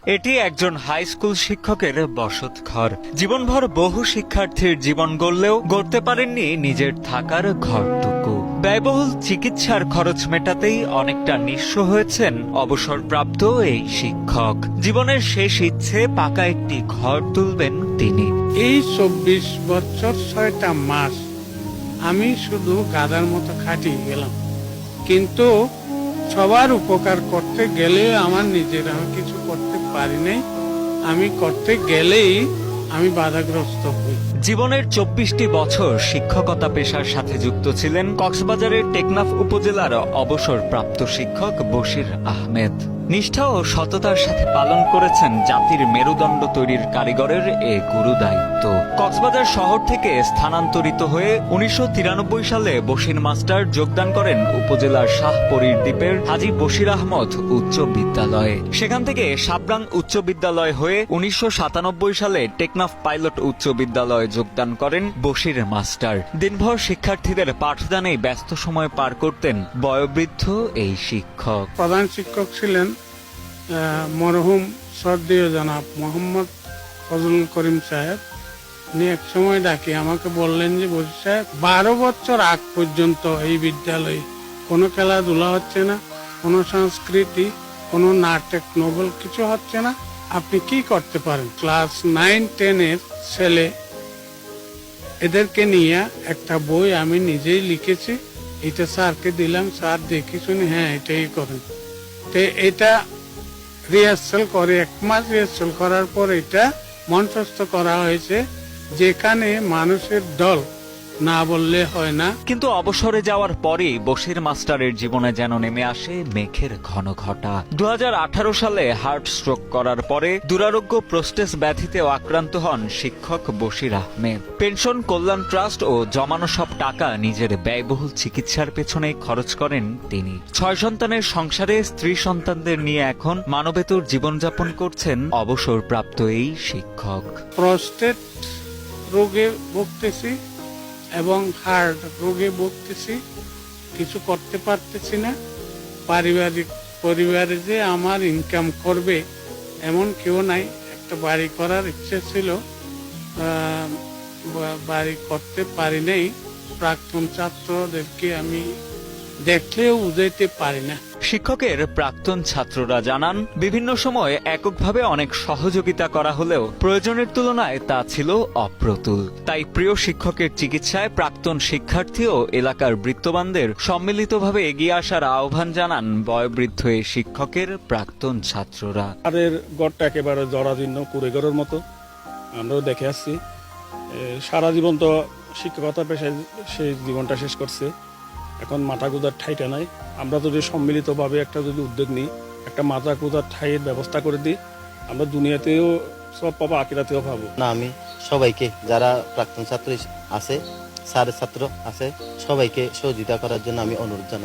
এটি একজন high school শিক্ষকের বসত ঘর। জীবনভর বহু শিক্ষার্থীর জীবন গড়লেও গড়তে পারেননি নিজের থাকার ঘরটুকু। ব্যয়বহুল চিকিৎসার খরচ মেটাতেই অনেকটা নিঃস্ব হয়েছেন অবসরপ্রাপ্ত এই শিক্ষক। জীবনের শেষ ইচ্ছে পাকা একটি ঘর তুলবেন তিনি। এই 24 বছর 6টা মাস আমি শুধু গাধার মতো খাটিয়ে গেলাম, কিন্তু সবার উপকার করতে গেলে আমার নিজের আমি কিছু করতে পারি নাই। আমি করতে গেলেই আমি বাধাগ্রস্ত হই। জীবনের 24টি বছর শিক্ষকতা পেশার সাথে যুক্ত ছিলেন কক্সবাজারের টেকনাফ উপজেলার অবসরপ্রাপ্ত শিক্ষক বশির আহমেদ। নিষ্ঠা ও সততার সাথে পালন করেছেন জাতির মেরুদণ্ড তৈরির কারিগরের এ গুরু দায়িত্ব। কক্সবাজার শহর থেকে স্থানান্তরিত হয়ে 1993 সালে বশির মাস্টার যোগদান করেন উপজেলার শাহপরীর দ্বীপের হাজী বশির আহমদ উচ্চ বিদ্যালয়ে। সেখান থেকে সাবরাং উচ্চ বিদ্যালয় হয়ে 1997 সালে টেকনাফ পাইলট উচ্চ বিদ্যালয়ে যোগদান করেন বশির মাস্টার। দিনভর শিক্ষার্থীদের পাঠদানেই ব্যস্ত সময় পার করতেন বয়োবৃদ্ধ এই শিক্ষক। প্রধান শিক্ষক ছিলেন মরহুম শ্রদ্ধেয় জনাব মোহাম্মদ ফজলুল করিম সাহেব। উনি এক সময় ডাকি আমাকে বললেন যে বশির সাহেব, 12 বছর আগ পর্যন্ত এই বিদ্যালয়ে কোনো খেলাধুলা হচ্ছে না, কোনো সংস্কৃতি, কোনো নাটক নোবেল কিছু হচ্ছে না, আপনি কি করতে পারেন? ক্লাস 9-10 এর ছেলে এদেরকে নিয়ে একটা বই আমি নিজেই লিখেছি, এটা স্যারকে দিলাম, স্যার দেখি শুনি হ্যাঁ এটাই করেন। তো এটা রিহার্সাল করে 1 মাস রিহার্সাল করার পর এটা মঞ্চস্থ করা হয়েছে, যেখানে মানুষের দল না বললে হয় না। কিন্তু অবসরে যাওয়ার পরেই বশির মাস্টারের জীবনে যেন নেমে আসে মেঘের ঘন ঘটা। 2018 সালে হার্ট স্ট্রোক করার পরে দুরারোগ্য প্রোস্টেট ব্যাধিতেও আক্রান্ত হন শিক্ষক বশির আহমেদ। পেনশন, কল্যাণ ট্রাস্ট ও জমানো সব টাকা নিজের ব্যয়বহুল চিকিৎসার পেছনে খরচ করেন তিনি। 6 সন্তানের সংসারে স্ত্রী সন্তানদের নিয়ে এখন মানবেতর জীবনযাপন করছেন অবসরপ্রাপ্ত এই শিক্ষক। প্রোস্টেট রোগে ভুগতেছি এবং হার্ট রোগে ভুগতেছি, কিছু করতে পারতেছি না। পরিবারে যে আমার ইনকাম করবে এমন কেউ নাই। একটা বাড়ি করার ইচ্ছে ছিল, বাড়ি করতে পারি নাই। প্রাক্তন ছাত্রদেরকে আমি দেখলেও বুঝাইতে পারি না। শিক্ষকের প্রাক্তন ছাত্ররা জানান, বিভিন্ন সময় এককভাবে অনেক সহযোগিতা করা হলেও প্রয়োজনের তুলনায় তা ছিল অপ্রতুল। তাই প্রিয় শিক্ষকের চিকিৎসায় প্রাক্তন শিক্ষার্থী ও এলাকার বৃত্তবানদের সম্মিলিতভাবে এগিয়ে আসার আহ্বান জানান বয়োবৃদ্ধ এই শিক্ষকের প্রাক্তন ছাত্ররা। তাদের গড়টা একেবারে জরাজীর্ণ কুড়েঘরের মতো আমরাও দেখে আসছি। সারা জীবন তো শিক্ষকতা পেশায় সেই জীবনটা শেষ করছে, এখন মাথা গুঁজার ঠাইটা নাই। আমরা যদি সম্মিলিতভাবে একটা যদি উদ্যোগ নিই, একটা মাথা গুঁজার ঠাইয়ের ব্যবস্থা করে দিই, আমরা দুনিয়াতেও সব পাবো, আখিরাতেও পাবো। না, আমি সবাইকে যারা প্রাক্তন ছাত্র আছে, স্যারের ছাত্র আছে, সবাইকে সহযোগিতা করার জন্য আমি অনুরোধ জানাই।